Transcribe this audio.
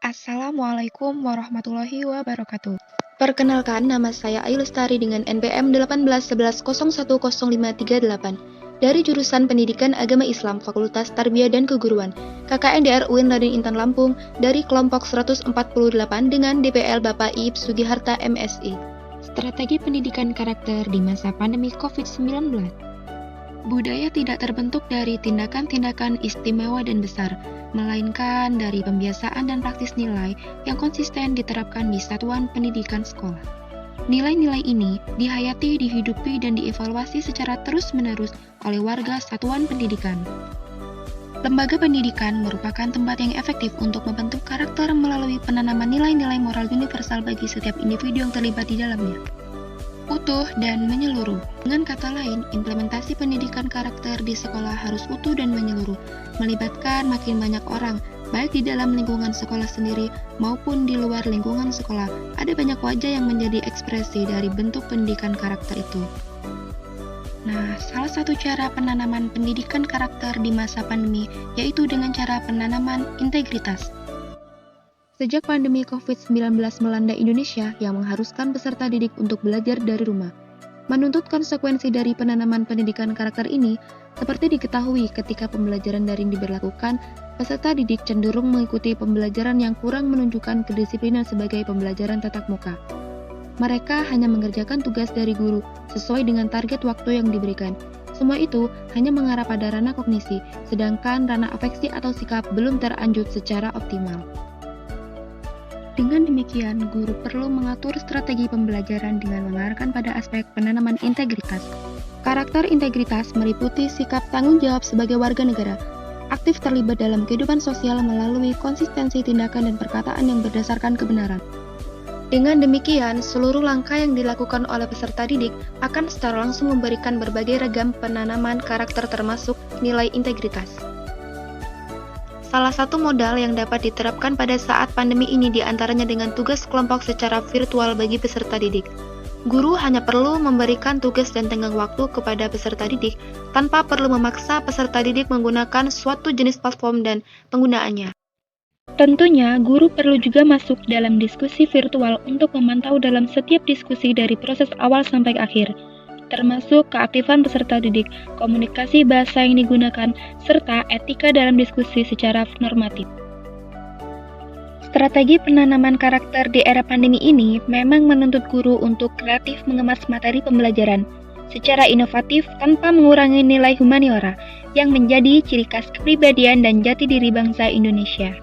Assalamualaikum warahmatullahi wabarakatuh. Perkenalkan, nama saya Ayu Lestari dengan NPM 1811010538 dari jurusan Pendidikan Agama Islam Fakultas Tarbiyah dan Keguruan KKNDR UIN Raden Intan Lampung dari kelompok 148 dengan DPL Bapak Iib Sugiharta MSI. Strategi pendidikan karakter di masa pandemi COVID-19. Budaya tidak terbentuk dari tindakan-tindakan istimewa dan besar, melainkan dari pembiasaan dan praktis nilai yang konsisten diterapkan di satuan pendidikan sekolah. Nilai-nilai ini dihayati, dihidupi, dan dievaluasi secara terus-menerus oleh warga satuan pendidikan. Lembaga pendidikan merupakan tempat yang efektif untuk membentuk karakter melalui penanaman nilai-nilai moral universal bagi setiap individu yang terlibat di dalamnya. Utuh dan menyeluruh. Dengan kata lain, implementasi pendidikan karakter di sekolah harus utuh dan menyeluruh, melibatkan makin banyak orang, baik di dalam lingkungan sekolah sendiri maupun di luar lingkungan sekolah. Ada banyak wajah yang menjadi ekspresi dari bentuk pendidikan karakter itu. Nah, salah satu cara penanaman pendidikan karakter di masa pandemi yaitu dengan cara penanaman integritas. Sejak pandemi COVID-19 melanda Indonesia yang mengharuskan peserta didik untuk belajar dari rumah, menuntut konsekuensi dari penanaman pendidikan karakter ini, seperti diketahui ketika pembelajaran daring diberlakukan, peserta didik cenderung mengikuti pembelajaran yang kurang menunjukkan kedisiplinan sebagai pembelajaran tatap muka. Mereka hanya mengerjakan tugas dari guru sesuai dengan target waktu yang diberikan. Semua itu hanya mengarah pada ranah kognisi, sedangkan ranah afeksi atau sikap belum teranjut secara optimal. Dengan demikian, guru perlu mengatur strategi pembelajaran dengan mengarahkan pada aspek penanaman integritas. Karakter integritas meliputi sikap tanggung jawab sebagai warga negara, aktif terlibat dalam kehidupan sosial melalui konsistensi tindakan dan perkataan yang berdasarkan kebenaran. Dengan demikian, seluruh langkah yang dilakukan oleh peserta didik akan secara langsung memberikan berbagai ragam penanaman karakter termasuk nilai integritas. Salah satu modal yang dapat diterapkan pada saat pandemi ini diantaranya dengan tugas kelompok secara virtual bagi peserta didik. Guru hanya perlu memberikan tugas dan tenggang waktu kepada peserta didik tanpa perlu memaksa peserta didik menggunakan suatu jenis platform dan penggunaannya. Tentunya, guru perlu juga masuk dalam diskusi virtual untuk memantau dalam setiap diskusi dari proses awal sampai akhir, termasuk keaktifan peserta didik, komunikasi bahasa yang digunakan, serta etika dalam diskusi secara normatif. Strategi penanaman karakter di era pandemi ini memang menuntut guru untuk kreatif mengemas materi pembelajaran secara inovatif tanpa mengurangi nilai humaniora yang menjadi ciri khas kepribadian dan jati diri bangsa Indonesia.